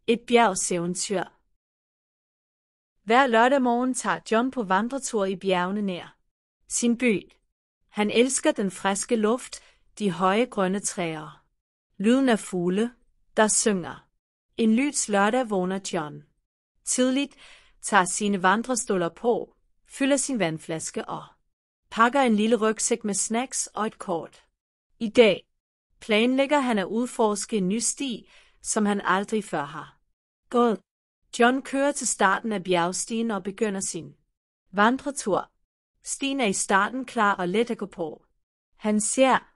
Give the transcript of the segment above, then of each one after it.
Et bjergseventyr. Hver lørdag morgen tager John på vandretur i bjergene nær sin by. Han elsker den friske luft, de høje grønne træer. Lyden af fugle, der synger. En lys lørdag vågner John tidligt, tager sine vandrestøvler på, fylder sin vandflaske og pakker en lille rygsæk med snacks og et kort. I dag planlægger han at udforske en ny sti, som han aldrig før har gået. John kører til starten af bjergstien og begynder sin vandretur. Stien er i starten klar og let at gå på. Han ser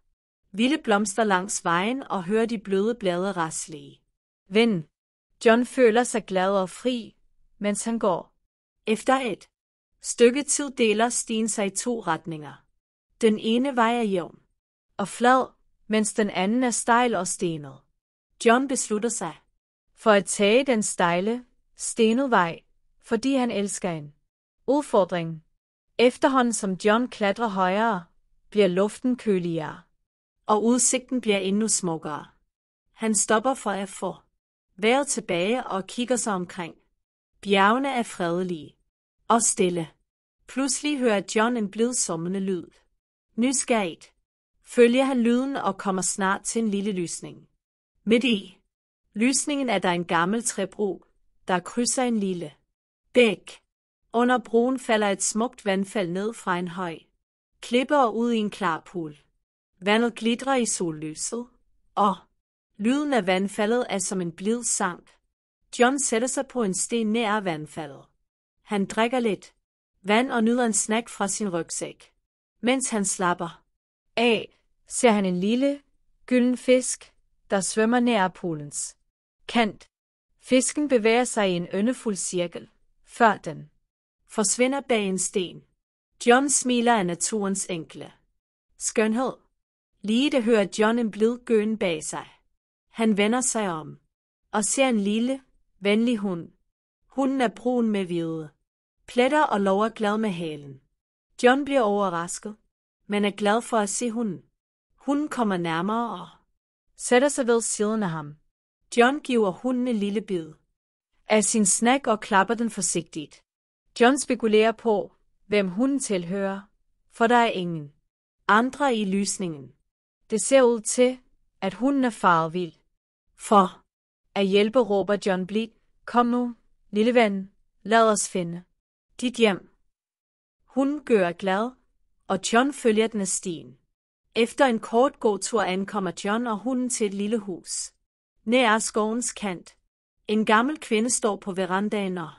vilde blomster langs vejen og hører de bløde blade rasle i vinden. John føler sig glad og fri, mens han går. Efter et stykke tid deler stien sig i to retninger. Den ene vej er jævn og flad, mens den anden er stejl og stenet. John beslutter sig for at tage den stejle, stenede vej, fordi han elsker en udfordring. Efterhånden som John klatrer højere, bliver luften køligere, og udsigten bliver endnu smukkere. Han stopper for at få vejret tilbage og kigger sig omkring. Bjergene er fredelige og stille. Pludselig hører John en blid summende lyd. Nysgerrigt følger han lyden og kommer snart til en lille lysning. Midt i lysningen er der en gammel træbro, der krydser en lille bæk. Under broen falder et smukt vandfald ned fra en høj klippe og ud i en klar pool. Vandet glitrer i sollyset, og lyden af vandfaldet er som en blid sang. John sætter sig på en sten nær vandfaldet. Han drikker lidt vand og nyder en snack fra sin rygsæk. Mens han slapper af, ser han en lille, gylden fisk, der svømmer nær poolens kant. Fisken bevæger sig i en yndefuld cirkel, før den forsvinder bag en sten. John smiler af naturens enkle skønhed. Lige det hører John en blid gøen bag sig. Han vender sig om og ser en lille, venlig hund. Hunden er brun med hvide pletter og lover glad med halen. John bliver overrasket, men er glad for at se hunden. Hunden kommer nærmere og sætter sig ved siden af ham. John giver hunden en lille bid af sin snack og klapper den forsigtigt. John spekulerer på, hvem hunden tilhører, for der er ingen andre i lysningen. Det ser ud til, at hunden er faret vild. For at hjælpe råber John blidt, kom nu, lille ven, lad os finde dit hjem. Hunden gør glad, og John følger den af stien. Efter en kort gåtur ankommer John og hunden til et lille hus. Nær skovens kant. En gammel kvinde står på verandaen og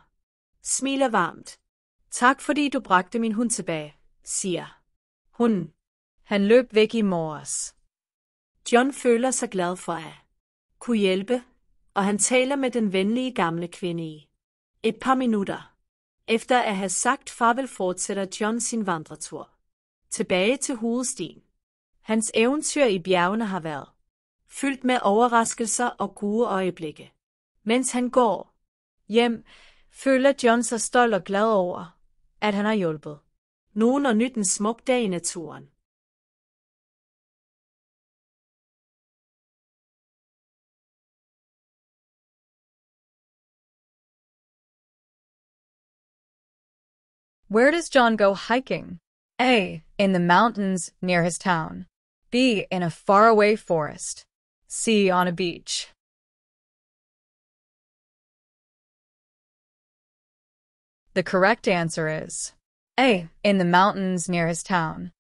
smiler varmt. Tak fordi du bragte min hund tilbage, siger hunden. Han løb væk i morges. John føler sig glad for at kunne hjælpe, og han taler med den venlige gamle kvinde i et par minutter. Efter at have sagt farvel fortsætter John sin vandretur tilbage til hovedstien. Hans eventyr i bjergene har været fyldt med overraskelser og gode øjeblikke. Mens han går hjem, føler John sig stolt og glad over, at han har hjulpet nogen og nydt en smuk dag i naturen. Where does John go hiking? A. In the mountains near his town. B. In a faraway forest. C. On a beach. The correct answer is A. In the mountains near his town.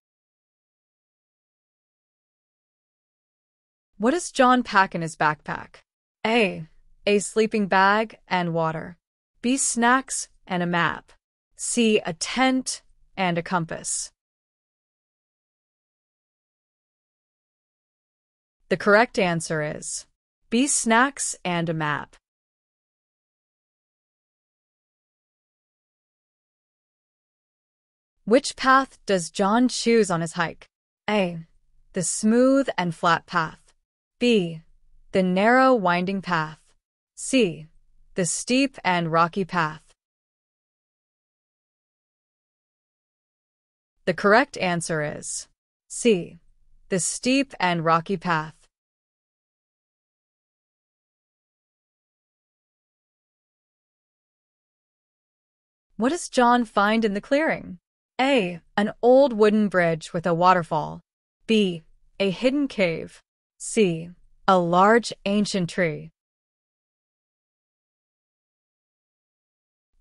What does John pack in his backpack? A. A sleeping bag and water. B. Snacks and a map. C. A tent and a compass. The correct answer is B. Snacks and a map. Which path does John choose on his hike? A. The smooth and flat path. B. The narrow winding path. C. The steep and rocky path. The correct answer is C. The steep and rocky path. What does John find in the clearing? A. An old wooden bridge with a waterfall. B. A hidden cave. C. A large ancient tree.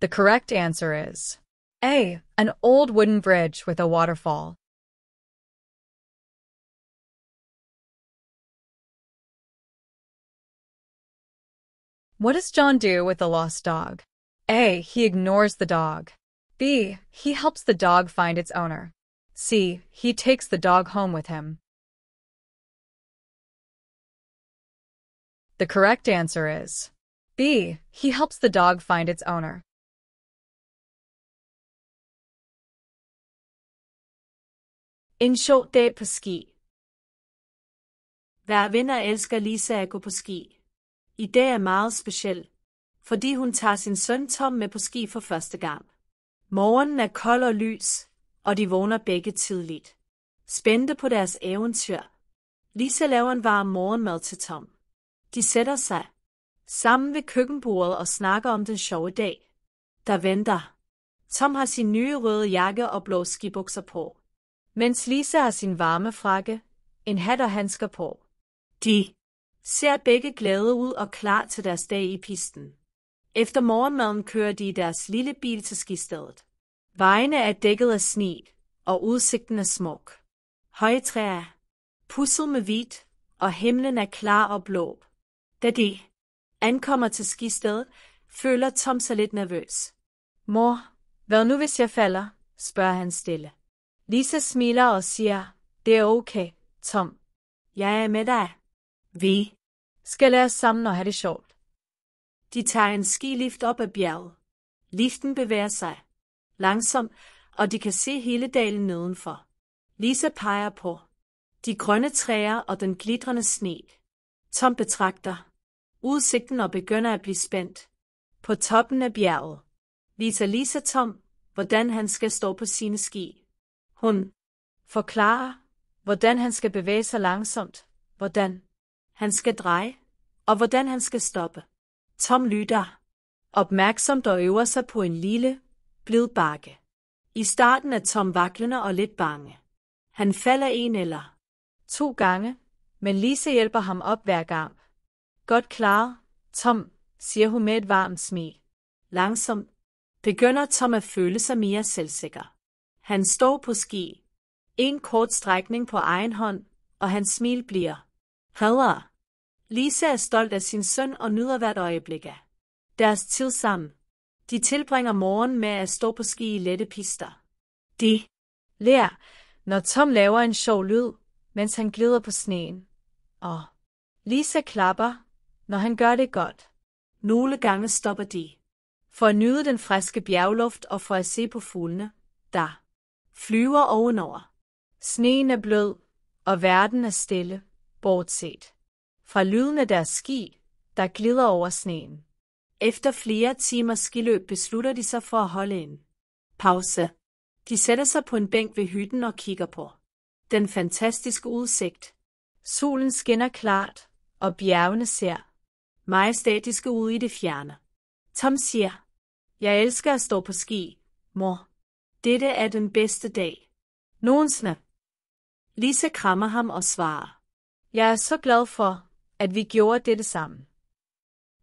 The correct answer is A. An old wooden bridge with a waterfall. What does John do with the lost dog? A. He ignores the dog. B. He helps the dog find its owner. C. He takes the dog home with him. The correct answer is B. He helps the dog find its owner. En sjov dag på ski. Hver vinder elsker Lisa at gå på ski. I dag er meget speciel, fordi hun tager sin søn Tom med på ski for første gang. Morgenen er kold og lys, og de vågner begge tidligt. Spændte på deres eventyr. Lisa laver en varm morgenmad til Tom. De sætter sig sammen ved køkkenbordet og snakker om den sjove dag, der venter. Tom har sin nye røde jakke og blå skibukser på, mens Lisa har sin varme frakke, en hat og handsker på. De ser begge glade ud og klar til deres dag i pisten. Efter morgenmaden kører de i deres lille bil til skistedet. Vejene er dækket af sne, og udsigten er smuk. Høje træer, pudset med hvidt, og himlen er klar og blå. Da de ankommer til skistedet, føler Tom sig lidt nervøs. Mor, hvad nu hvis jeg falder? Spørger han stille. Lisa smiler og siger, det er okay, Tom. Jeg er med dig. Vi skal lære sammen og have det sjovt. De tager en skilift op ad bjerget. Liften bevæger sig langsomt, og de kan se hele dalen nedenfor. Lisa peger på de grønne træer og den glitrende sne. Tom betragter udsigten og begynder at blive spændt. På toppen af bjerget viser Lisa Tom, hvordan han skal stå på sine ski. Hun forklarer, hvordan han skal bevæge sig langsomt, hvordan han skal dreje, og hvordan han skal stoppe. Tom lytter opmærksomt og øver sig på en lille, blid bakke. I starten er Tom vaklende og lidt bange. Han falder 1 eller 2 gange, men Lisa hjælper ham op hver gang. Godt klaret, Tom, siger hun med et varmt smil. Langsomt begynder Tom at føle sig mere selvsikker. Han står på ski. En kort strækning på egen hånd, og hans smil bliver bredere. Lisa er stolt af sin søn og nyder hvert øjeblik af deres tid sammen. De tilbringer morgen med at stå på ski i lette pister. De ler, når Tom laver en sjov lyd, mens han glider på sneen. Og Lisa klapper, når han gør det godt. Nogle gange stopper de for at nyde den friske bjergluft og for at se på fuglene, der flyver ovenover. Sneen er blød, og verden er stille, bortset fra lyden af deres ski, der glider over sneen. Efter flere timers skiløb beslutter de sig for at holde en pause. De sætter sig på en bænk ved hytten og kigger på den fantastiske udsigt. Solen skinner klart, og bjergene ser majestætiske ud i det fjerne. Tom siger, jeg elsker at stå på ski, mor. Dette er den bedste dag nogensinde. Lisa krammer ham og svarer, jeg er så glad for, at vi gjorde dette sammen.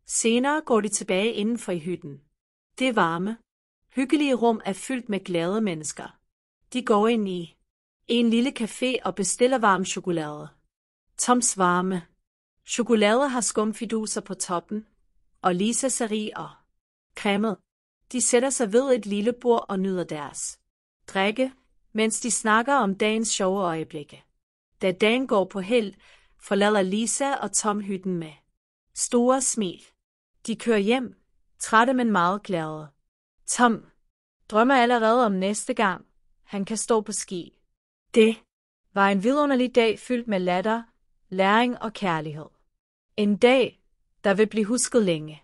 Senere går de tilbage indenfor i hytten. Det varme, hyggelige rum er fyldt med glade mennesker. De går ind i en lille café og bestiller varm chokolade. Toms varme chokolade har skumfiduser på toppen, og Lisa sari og cremet. De sætter sig ved et lille bord og nyder deres drikke, mens de snakker om dagens sjove øjeblikke. Da dagen går på held, forlader Lisa og Tom hytten med store smil. De kører hjem, trætte men meget glade. Tom drømmer allerede om næste gang, han kan stå på ski. Det var en vidunderlig dag fyldt med latter, læring og kærlighed. En dag, der vil blive husket længe.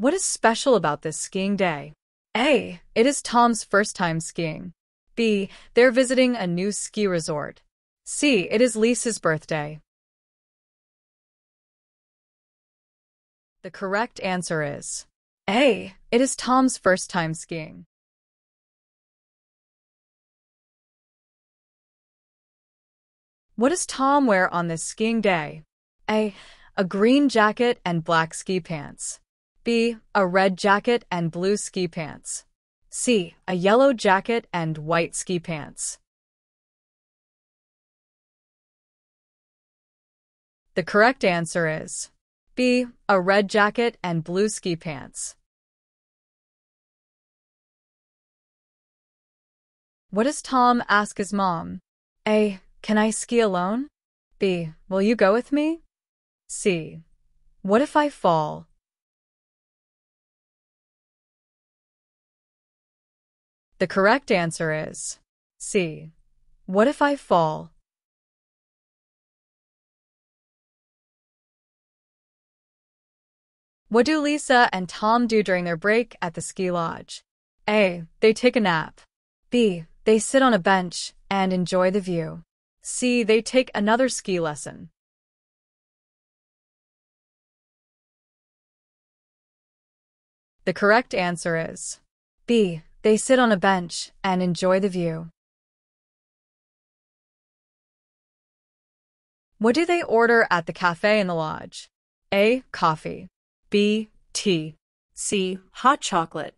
What is special about this skiing day? A. It is Tom's first time skiing. B. They're visiting a new ski resort. C. It is Lisa's birthday. The correct answer is A. It is Tom's first time skiing. What does Tom wear on this skiing day? A. A green jacket and black ski pants. B. A red jacket and blue ski pants. C. A yellow jacket and white ski pants. The correct answer is B. A red jacket and blue ski pants. What does Tom ask his mom? A. Can I ski alone? B. Will you go with me? C. What if I fall? The correct answer is C. What if I fall? What do Lisa and Tom do during their break at the ski lodge? A. They take a nap. B. They sit on a bench and enjoy the view. C. They take another ski lesson. The correct answer is B. They sit on a bench and enjoy the view. What do they order at the cafe in the lodge? A. Coffee. B. Tea. C. Hot chocolate.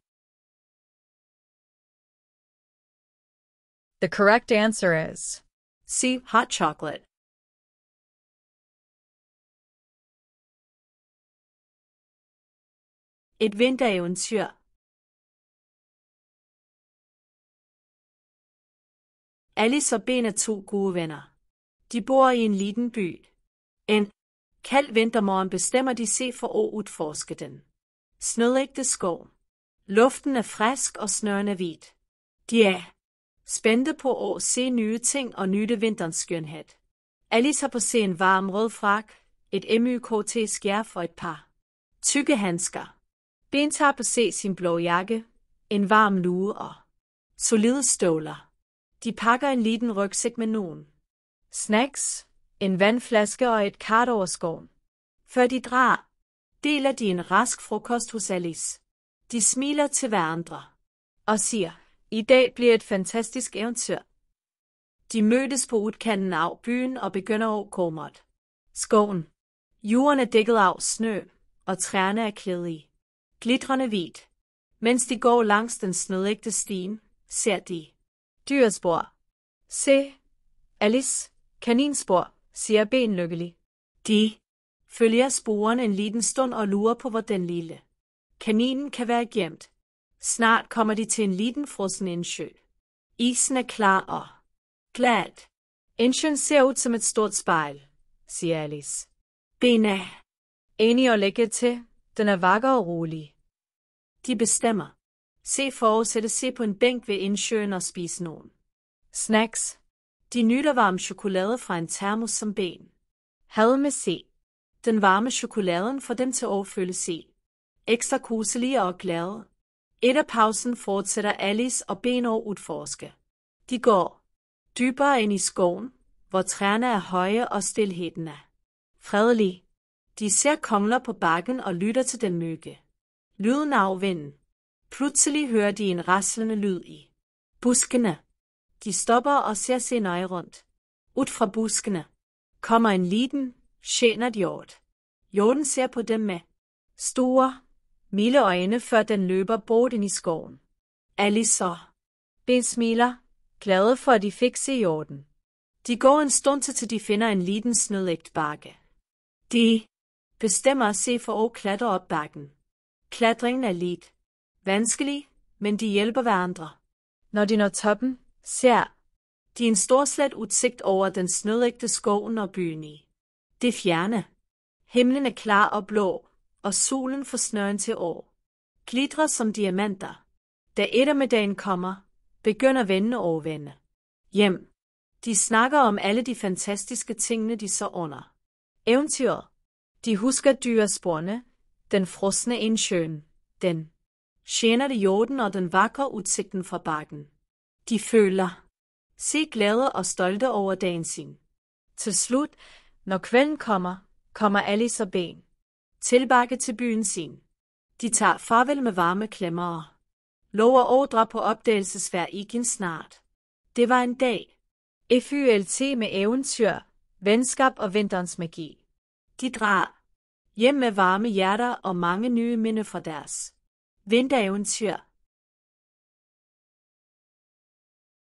The correct answer is C. Hot chocolate. Et vintereventyr. Alice og Ben er to gode venner. De bor i en liten by. En kald vintermorgen bestemmer de sig for at udforske den snødægte skov. Luften er frisk og snøren er hvid. De er spændte på at se nye ting og nyde vinterens skønhed. Alice har på sig en varm rød frak, et MYKT-skær for et par tykke handsker. Ben tager på sig sin blå jakke, en varm lue og solide støvler. De pakker en liten rygsæk med nogen snacks, en vandflaske og et kart over skoven. Før de drar, deler de en rask frokost hos Alice. De smiler til hverandre og siger, i dag bliver et fantastisk eventyr. De mødes på udkanten af byen og begynder at komme skoven. Jorden er dækket af snø, og træerne er klædt i glitrende hvid. Mens de går langs den snødægte stien, ser de dyrespor. Se, Alice, kaninspor, siger Ben lykkelig. De følger sporene en liten stund og lurer på, hvor den lille kaninen kan være gemt. Snart kommer de til en liten frossen indsø. Isen er klar og glad. Indsøen ser ud som et stort spejl, siger Alice. Ben er enig og lægger til. Den er vakker og rolig. De bestemmer. Se for at sætte sig på en bænk ved indsøen og spise nogen snacks. De nyder varm chokolade fra en termos som Ben havde med sig. Den varme chokoladen får dem til at føle sig ekstra koselige og glade. Efter pausen fortsætter Alice og Ben at udforske. De går dybere ind i skoven, hvor træerne er høje og stilheden er fredelig. De ser kongler på bakken og lytter til den mygge lyden af vinden. Pludselig hører de en raslende lyd i buskene. De stopper og ser sig nøje rundt. Ud fra buskene kommer en liten, skændet hjort. Hjorten ser på dem med store, milde øjne, før den løber bort ind i skoven. Alice og Ben smiler, glade for at de fik se hjorten. De går en stund til de finder en liten snødægt bakke. De bestemmer sig for at klatre op bakken. Klatringen er lidt vanskelig, men de hjælper hverandre. Når de når toppen, ser de en storslet udsigt over den snødægte skoven og byen i det fjerne. Himlen er klar og blå, og solen får snøren til år. Glitrer som diamanter. Da eftermiddagen kommer, begynder vennene at overvende hjem. De snakker om alle de fantastiske tingene, de så under eventyret. De husker dyresporene, den frosne indsøen, den skænede jorden og den vakre udsigten fra bakken. De føler sig glade og stolte over dagen sin. Til slut, når kvelden kommer, kommer Alice og Ben Tilbage til byen sin. De tager farvel med varme klemmere. Lover ordre på opdagelsesfærd igen snart. Det var en dag. FYLT med eventyr, venskab og vinterens magi. De drar hjem med varme hjerter og mange nye minder fra deres vintereventyr.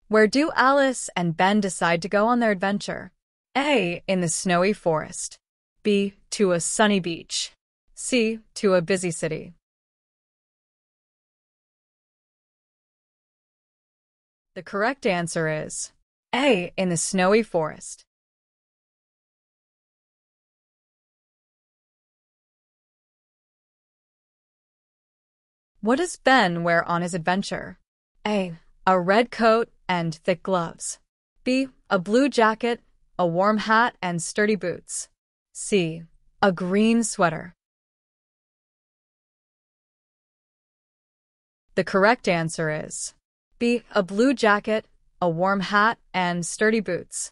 Where do Alice and Ben decide to go on their adventure? A. In the snowy forest. B. To a sunny beach. C. To a busy city. The correct answer is A. In the snowy forest. What does Ben wear on his adventure? A. A red coat and thick gloves. B. A blue jacket, a warm hat, and sturdy boots. C. A green sweater. The correct answer is B. A blue jacket, a warm hat, and sturdy boots.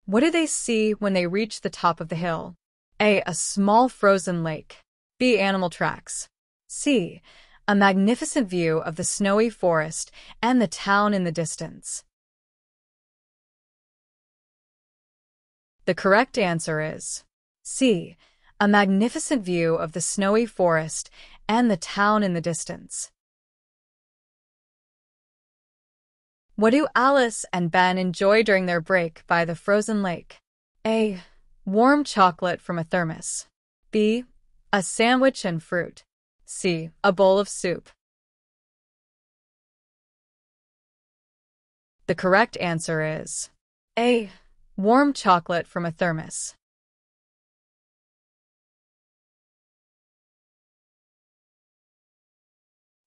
What do they see when they reach the top of the hill? A. A small frozen lake. B. Animal tracks. C. A magnificent view of the snowy forest and the town in the distance. The correct answer is C. A magnificent view of the snowy forest and the town in the distance. What do Alice and Ben enjoy during their break by the frozen lake? A. Warm chocolate from a thermos. B. A sandwich and fruit. C. A bowl of soup. The correct answer is A. Warm chocolate from a thermos.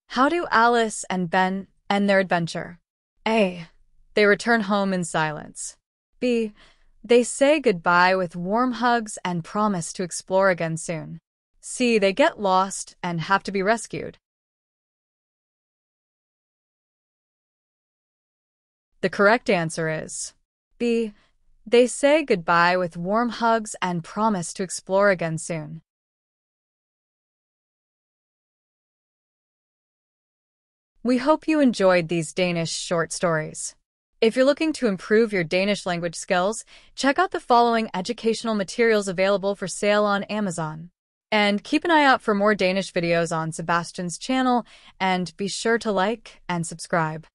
How do Alice and Ben end their adventure? A. They return home in silence. B. They say goodbye with warm hugs and promise to explore again soon. C. They get lost and have to be rescued. The correct answer is B. They say goodbye with warm hugs and promise to explore again soon. We hope you enjoyed these Danish short stories. If you're looking to improve your Danish language skills, check out the following educational materials available for sale on Amazon. And keep an eye out for more Danish videos on Sebastian's channel, and be sure to like and subscribe.